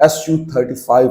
SU-35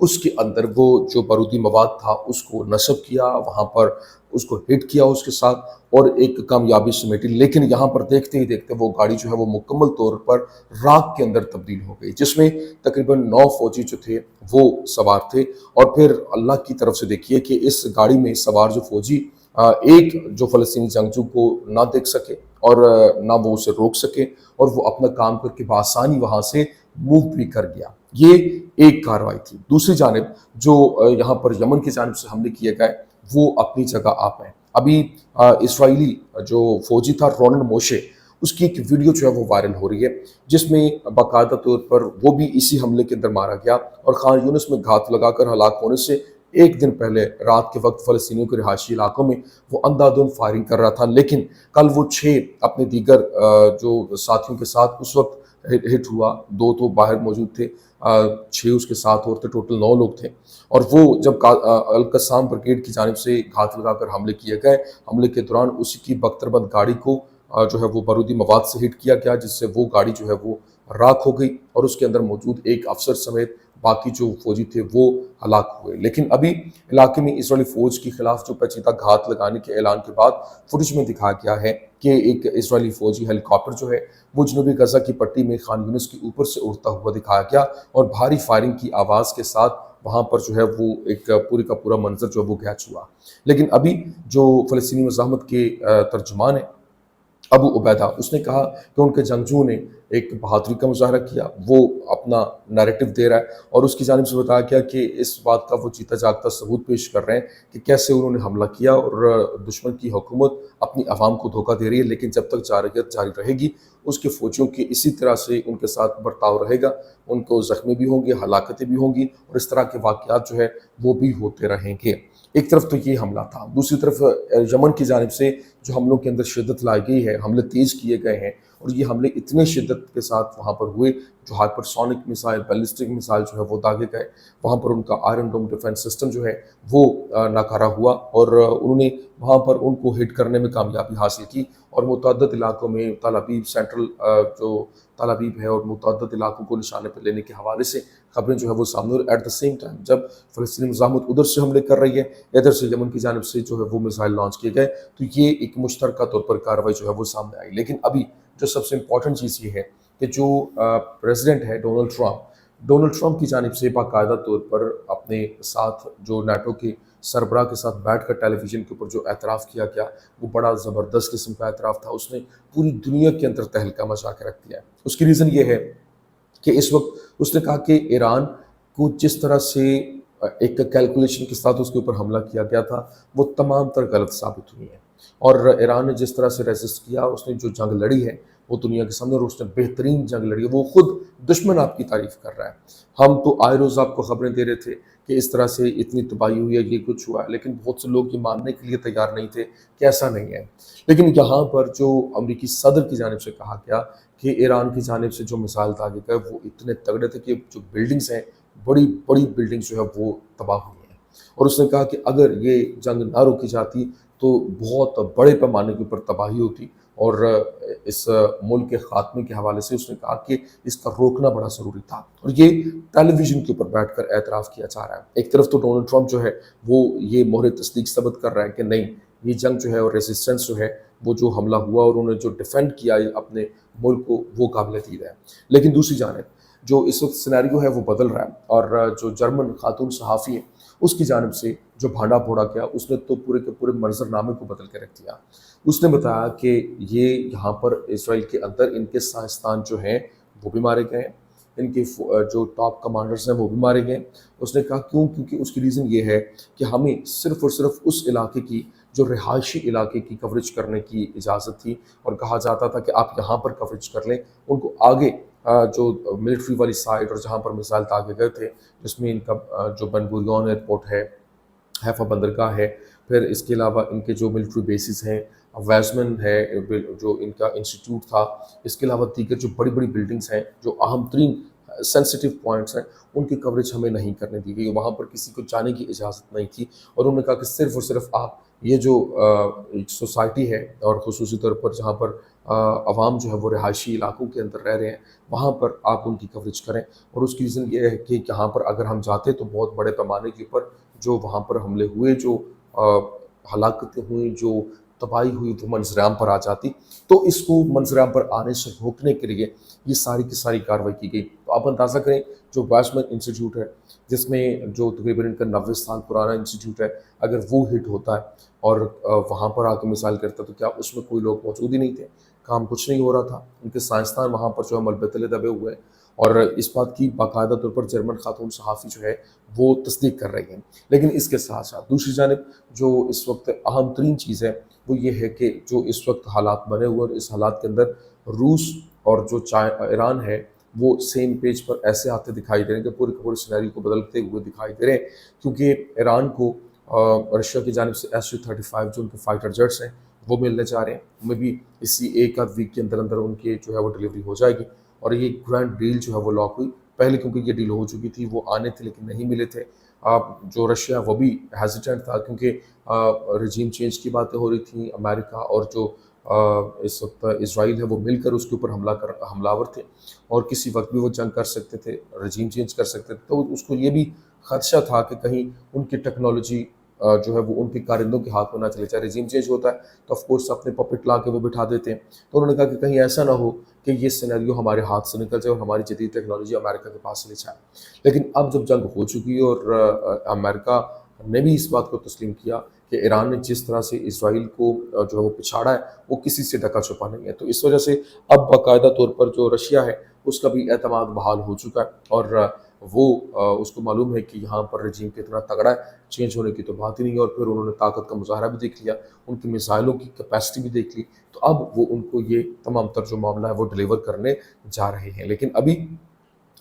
اس کے اندر وہ جو بارودی مواد تھا اس کو نصب کیا، وہاں پر اس کو ہٹ کیا اس کے ساتھ، اور ایک کامیابی سمیٹی۔ لیکن یہاں پر دیکھتے ہی دیکھتے وہ گاڑی جو ہے وہ مکمل طور پر راکھ کے اندر تبدیل ہو گئی، جس میں تقریباً 9 فوجی جو تھے وہ سوار تھے۔ اور پھر اللہ کی طرف سے دیکھیے کہ اس گاڑی میں سوار جو فوجی ایک جو فلسطینی جنگجو کو نہ دیکھ سکے اور نہ وہ اسے روک سکے، اور وہ اپنا کام کر کے بآسانی وہاں سے موو بھی کر گیا۔ یہ ایک کارروائی تھی۔ دوسری جانب جو یہاں پر یمن کی جانب سے حملے کیے گئے وہ اپنی جگہ آپ ہیں۔ ابھی اسرائیلی جو فوجی تھا رونن موشے، اس کی ایک ویڈیو جو ہے وہ وائرل ہو رہی ہے، جس میں باقاعدہ طور پر وہ بھی اسی حملے کے اندر مارا گیا، اور خان یونس میں گھات لگا کر ہلاک ہونے سے ایک دن پہلے رات کے وقت فلسطینیوں کے رہائشی علاقوں میں وہ اندھا دھند فائرنگ کر رہا تھا۔ لیکن کل وہ 6 اپنے دیگر جو ساتھیوں کے ساتھ اس وقت ہٹ ہوا، 2 تو باہر موجود تھے، 6 اس کے ساتھ اور تھے، ٹوٹل 9 لوگ تھے۔ اور وہ جب القسام بریگیڈ کی جانب سے گھات لگا کر حملے کیے گئے، حملے کے دوران اسی کی بختربند گاڑی کو جو ہے وہ بارودی مواد سے ہٹ کیا گیا، جس سے وہ گاڑی جو ہے وہ راکھ ہو گئی، اور اس کے اندر موجود ایک افسر سمیت باقی جو فوجی تھے وہ ہلاک ہوئے۔ لیکن ابھی علاقے میں اسرائیلی فوج کے خلاف جو پیچیدہ گھات لگانے کے اعلان کے بعد فوٹیج میں دکھایا گیا ہے کہ ایک اسرائیلی فوجی ہیلی کاپٹر جو ہے وہ جنوبی غزہ کی پٹی میں خان یونس کے اوپر سے اڑتا ہوا دکھایا گیا، اور بھاری فائرنگ کی آواز کے ساتھ وہاں پر جو ہے وہ ایک پورے کا پورا منظر جو ہے وہ کیچ ہوا۔ لیکن ابھی جو فلسطینی مزاحمت کے ترجمان ہیں ابو عبیدہ، اس نے کہا کہ ان کے جنگجوؤں نے ایک بہادری کا مظاہرہ کیا، وہ اپنا نیریٹو دے رہا ہے، اور اس کی جانب سے بتایا گیا کہ اس بات کا وہ جیتا جاگتا ثبوت پیش کر رہے ہیں کہ کیسے انہوں نے حملہ کیا، اور دشمن کی حکومت اپنی عوام کو دھوکہ دے رہی ہے، لیکن جب تک جارحیت جاری رہے گی اس کے فوجیوں کی اسی طرح سے ان کے ساتھ برتاؤ رہے گا، ان کو زخمی بھی ہوں گے، ہلاکتیں بھی ہوں گی، اور اس طرح کے واقعات جو ہے وہ بھی ہوتے رہیں گے۔ ایک طرف تو یہ حملہ تھا، دوسری طرف یمن کی جانب سے جو حملوں کے اندر شدت لائی گئی ہے، حملے تیز کیے گئے ہیں، اور یہ حملے اتنے شدت کے ساتھ وہاں پر ہوئے، جو hyper sonic missile, ballistic missile جو ہے وہ داغے گئے، وہاں پر ان کا آئرن ڈوم ڈیفنس سسٹم جو ہے وہ ناکارہ ہوا، اور انہوں نے وہاں پر ان کو ہٹ کرنے میں کامیابی حاصل کی، اور متعدد علاقوں میں تل ابیب سینٹرل جو تل ابیب ہے اور متعدد علاقوں کو نشانے پر لینے کے حوالے سے خبریں جو ہے وہ سامنے، اور ایٹ دا سیم ٹائم جب فلسطینی مزاحمت ادھر سے حملے کر رہی ہے، ادھر سے یمن کی جانب سے جو ہے وہ میزائل لانچ کیے گئے، تو یہ ایک مشترکہ طور پر کارروائی جو ہے وہ سامنے آئی۔ لیکن ابھی جو سب سے امپورٹنٹ چیز یہ ہے کہ جو پریزیڈنٹ ہے ڈونلڈ ٹرمپ کی جانب سے باقاعدہ طور پر اپنے ساتھ جو نیٹو کے سربراہ کے ساتھ بیٹھ کر ٹیلی ویژن کے اوپر جو اعتراف کیا گیا، وہ بڑا زبردست قسم کا اعتراف تھا۔ اس نے پوری دنیا کے اندر تہلکہ مچا کے رکھ دیا ہے۔ اس کی ریزن یہ ہے کہ اس وقت اس نے کہا کہ ایران کو جس طرح سے ایک کیلکولیشن کے ساتھ اس کے اوپر حملہ کیا گیا تھا وہ تمام تر غلط ثابت ہوئی ہے، اور ایران نے جس طرح سے ریزسٹ کیا، اس نے جو جنگ لڑی ہے وہ دنیا کے سامنے، اور اس نے بہترین جنگ لڑی ہے۔ وہ خود دشمن آپ کی تعریف کر رہا ہے۔ ہم تو آئے روز آپ کو خبریں دے رہے تھے کہ اس طرح سے اتنی تباہی ہوئی ہے، یہ کچھ ہوا ہے، لیکن بہت سے لوگ یہ ماننے کے لیے تیار نہیں تھے کہ ایسا نہیں ہے۔ لیکن یہاں پر جو امریکی صدر کی جانب سے کہا گیا کہ ایران کی جانب سے جو مثال داغے گئے وہ اتنے تگڑے تھے کہ جو بلڈنگز ہیں، بڑی بڑی بلڈنگز جو ہے وہ تباہ ہوئی ہیں، اور اس نے کہا کہ اگر یہ جنگ نہ روکی جاتی تو بہت بڑے پیمانے کے اوپر تباہی ہوتی، اور اس ملک کے خاتمے کے حوالے سے اس نے کہا کہ اس کا روکنا بڑا ضروری تھا، اور یہ ٹیلی ویژن کے اوپر بیٹھ کر اعتراف کیا جا رہا ہے۔ ایک طرف تو ڈونلڈ ٹرمپ جو ہے وہ یہ مہر تصدیق ثبت کر رہا ہے کہ نہیں، یہ جنگ جو ہے اور ریزسٹنس جو ہے وہ جو حملہ ہوا اور انہوں نے جو ڈیفینڈ کیا اپنے ملک کو، وہ قابل دید ہے۔ لیکن دوسری جانب جو اس وقت سینیریو ہے وہ بدل رہا ہے، اور جو جرمن خاتون صحافی ہے اس کی جانب سے جو بھانڈا پھوڑا گیا، اس نے تو پورے کے پورے منظرنامے کو بدل کے رکھ دیا۔ اس نے بتایا کہ یہ یہاں پر اسرائیل کے اندر ان کے سائنسدان جو ہیں وہ بھی مارے گئے ہیں، ان کے جو ٹاپ کمانڈرز ہیں وہ بھی مارے گئے۔ اس نے کہا کیونکہ اس کی ریزن یہ ہے کہ ہمیں صرف اور صرف اس علاقے کی جو رہائشی علاقے کی کوریج کرنے کی اجازت تھی، اور کہا جاتا تھا کہ آپ یہاں پر کوریج کر لیں، ان کو آگے جو ملٹری والی سائٹ اور جہاں پر مثال داغے گئے تھے، جس میں ان کا جو بن گوریون ایئرپورٹ ہے، حیفا بندرگاہ ہے، پھر اس کے علاوہ ان کے جو ملٹری بیسز ہیں، ویزمن ہے جو ان کا انسٹیٹیوٹ تھا، اس کے علاوہ دیگر جو بڑی بڑی بلڈنگز ہیں جو اہم ترین سینسٹیو پوائنٹس ہیں، ان کی کوریج ہمیں نہیں کرنے دی گئی، وہاں پر کسی کو جانے کی اجازت نہیں تھی، اور انہوں نے کہا کہ صرف اور صرف آپ یہ جو سوسائٹی ہے، اور خصوصی طور پر جہاں پر عوام جو ہے وہ رہائشی علاقوں کے اندر رہ رہے ہیں، وہاں پر آپ ان کی کوریج کریں۔ اور اس کی ریزن یہ ہے کہ یہاں پر اگر ہم جاتے تو بہت بڑے پیمانے کے اوپر جو وہاں پر حملے ہوئے، جو ہلاکتیں ہوئیں، جو تباہی ہوئی، وہ منظر عام پر آ جاتی۔ تو اس کو منظر عام پر آنے سے روکنے کے لیے یہ ساری کی ساری کارروائی کی گئی۔ تو آپ اندازہ کریں جو ویسٹمن انسٹیٹیوٹ ہے، جس میں جو تقریباً کا 90 سال پرانا انسٹیٹیوٹ ہے، اگر وہ ہٹ ہوتا ہے اور وہاں پر آ کے مثال کرتا تو کیا اس میں کوئی لوگ موجود ہی نہیں تھے؟ کام کچھ نہیں ہو رہا تھا۔ ان کے سائنسدان وہاں پر جو ہے ملبے تلے دبے ہوئے ہیں، اور اس بات کی باقاعدہ طور پر جرمن خاتون صحافی جو ہے وہ تصدیق کر رہی ہیں۔ لیکن اس کے ساتھ ساتھ دوسری جانب جو اس وقت اہم ترین چیز ہے وہ یہ ہے کہ جو اس وقت حالات بنے ہوئے اور اس حالات کے اندر روس اور جو ایران ہے وہ سیم پیج پر ایسے آتے دکھائی دے رہے ہیں کہ پورے پورے سینیریو کو بدلتے ہوئے دکھائی دے رہے ہیں، کیونکہ ایران کو رشیا کی جانب سے Su-35 جو ان کے فائٹر جیٹس ہیں وہ ملنے جا رہے ہیں۔ ان میں بھی اسی ایک آدھ ویک کے اندر اندر ان کے جو ہے وہ ڈلیوری ہو جائے گی، اور یہ گرینڈ ڈیل جو ہے وہ لاک ہوئی پہلے، کیونکہ یہ ڈیل ہو چکی تھی، وہ آنے تھے لیکن نہیں ملے تھے۔ جو رشیا وہ بھی ہیزیٹنٹ تھا، کیونکہ رجیم چینج کی باتیں ہو رہی تھیں۔ امریکہ اور جو اس وقت اسرائیل ہے وہ مل کر اس کے اوپر حملہ آور تھے، اور کسی وقت بھی وہ جنگ کر سکتے تھے، رجیم چینج کر سکتے تھے۔ تو اس کو یہ بھی خدشہ تھا کہ کہیں ان کی ٹیکنالوجی جو ہے وہ ان کے کارندوں کے ہاتھ میں نہ چلے جائے۔ رجیم چینج ہوتا ہے تو آف کورس اپنے پپٹ لا کے وہ بٹھا دیتے ہیں، تو انہوں نے کہا کہ کہیں ایسا نہ ہو کہ یہ سینیریو ہمارے ہاتھ سے نکل جائے اور ہماری جدید ٹیکنالوجی امریکہ کے پاس لے جائے۔ لیکن اب جب جنگ ہو چکی ہے اور امریکہ نے بھی اس بات کو تسلیم کیا کہ ایران نے جس طرح سے اسرائیل کو جو ہے وہ پچھاڑا ہے وہ کسی سے ڈھکا چھپا نہیں ہے، تو اس وجہ سے اب باقاعدہ طور پر جو رشیا ہے اس کا بھی اعتماد بحال ہو چکا ہے، اور وہ اس کو معلوم ہے کہ یہاں پر رجیم کتنا تگڑا ہے، چینج ہونے کی تو بات ہی نہیں ہے۔ اور پھر انہوں نے طاقت کا مظاہرہ بھی دیکھ لیا، ان کی میزائلوں کی کیپیسٹی بھی دیکھ لی، تو اب وہ ان کو یہ تمام تر جو معاملہ ہے وہ ڈیلیور کرنے جا رہے ہیں۔ لیکن ابھی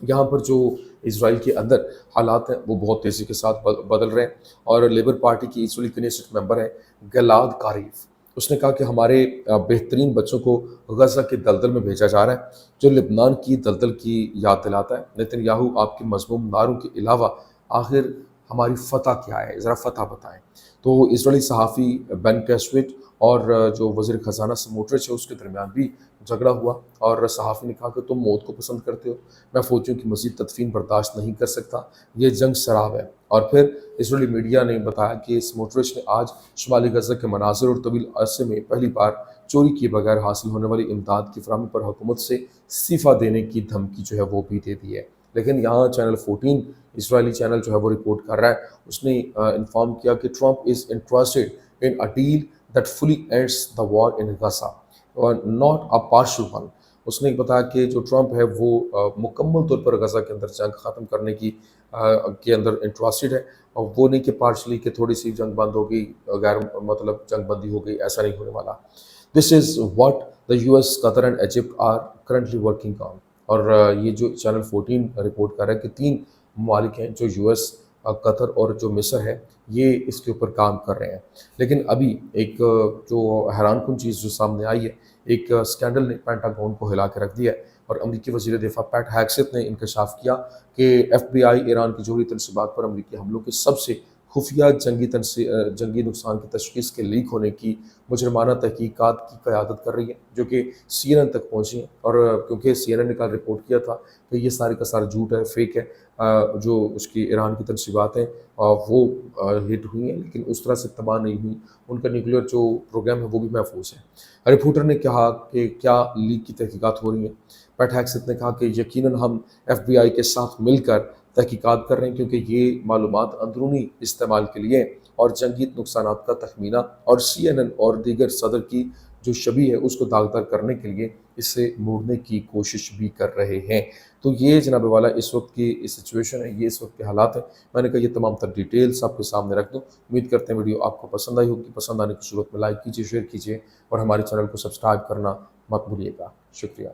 یہاں پر جو اسرائیل کے اندر حالات ہیں وہ بہت تیزی کے ساتھ بدل رہے ہیں، اور لیبر پارٹی کی اسرائیلی کنیسٹ ممبر ہے گلاد کاریف، اس نے کہا کہ ہمارے بہترین بچوں کو غزہ کے دلدل میں بھیجا جا رہا ہے جو لبنان کی دلدل کی یاد دلاتا ہے۔ نیتن یاہو، آپ کے مذموم نعروں کے علاوہ آخر ہماری فتح کیا ہے، ذرا فتح بتائیں۔ تو اسرائیلی صحافی بین کیسویٹ اور جو وزیر خزانہ سموٹرچ ہے اس کے درمیان بھی جھگڑا ہوا، اور صحافی نے کہا کہ تم موت کو پسند کرتے ہو، میں فوجیوں کی مزید تدفین برداشت نہیں کر سکتا، یہ جنگ سراب ہے۔ اور پھر اسرائیلی میڈیا نے بتایا کہ سموٹرچ نے آج شمالی غزہ کے مناظر اور طویل عرصے میں پہلی بار چوری کیے بغیر حاصل ہونے والی امداد کی فراہمی پر حکومت سے استعفیٰ دینے کی دھمکی جو ہے وہ بھی دے دی ہے۔ لیکن یہاں چینل 14 اسرائیلی چینل جو ہے وہ رپورٹ کر رہا ہے، اس نے انفارم کیا کہ Trump is interested in a deal that fully ends the war in Gaza اور ناٹ اے پارشل ون۔ اس نے بتایا کہ جو ٹرمپ ہے وہ مکمل طور پر غزہ کے اندر جنگ ختم کرنے کی کے اندر انٹرسٹڈ ہے، اور وہ نہیں کہ پارشلی کہ تھوڑی سی جنگ بند ہو گئی، غیر مطلب جنگ بندی ہو گئی، ایسا نہیں ہونے والا۔ This is what the US، Qatar and Egypt are currently working on. اور یہ جو چینل 14 رپورٹ کر رہا ہے کہ 3 ممالک ہیں جو US، قطر اور جو مصر ہے، یہ اس کے اوپر کام کر رہے ہیں۔ لیکن ابھی ایک جو حیران کن چیز جو سامنے آئی ہے، ایک سکینڈل نے پینٹاگون کو ہلا کے رکھ دیا ہے، اور امریکی وزیر دفاع پیٹ ہیگسیت نے انکشاف کیا کہ FBI ایران کی جوہری تنصیبات پر امریکی حملوں کے سب سے خفیہ جنگی نقصان کی تشخیص کے لیک ہونے کی مجرمانہ تحقیقات کی قیادت کر رہی ہے، جو کہ CNN تک پہنچی ہیں۔ اور کیونکہ CNN نے کل رپورٹ کیا تھا کہ یہ سارے کا سارا جھوٹ ہے، فیک ہے، جو اس کی ایران کی تنصیبات ہیں وہ ہٹ ہوئی ہیں لیکن اس طرح سے تباہ نہیں ہوئی، ان کا نیوکلیئر جو پروگرام ہے وہ بھی محفوظ ہے۔ رپورٹر نے کہا کہ کیا لیک کی تحقیقات ہو رہی ہیں؟ پیٹ ہیگسیت نے کہا کہ یقیناً ہم FBI کے ساتھ مل کر تحقیقات کر رہے ہیں، کیونکہ یہ معلومات اندرونی استعمال کے لیے اور جنگی نقصانات کا تخمینہ اور CNN اور دیگر صدر کی جو شبیہ ہے اس کو داغدار کرنے کے لیے اسے موڑنے کی کوشش بھی کر رہے ہیں۔ تو یہ جناب والا اس وقت کی سچویشن ہے، یہ اس وقت کے حالات ہیں۔ میں نے کہا یہ تمام تر ڈیٹیلز آپ کے سامنے رکھ دوں۔ امید کرتے ہیں ویڈیو آپ کو پسند آئی ہوگی، پسند آنے کی صورت میں لائک کیجیے، شیئر کیجیے، اور ہمارے چینل کو سبسکرائب کرنا مت بھولیے گا۔ شکریہ۔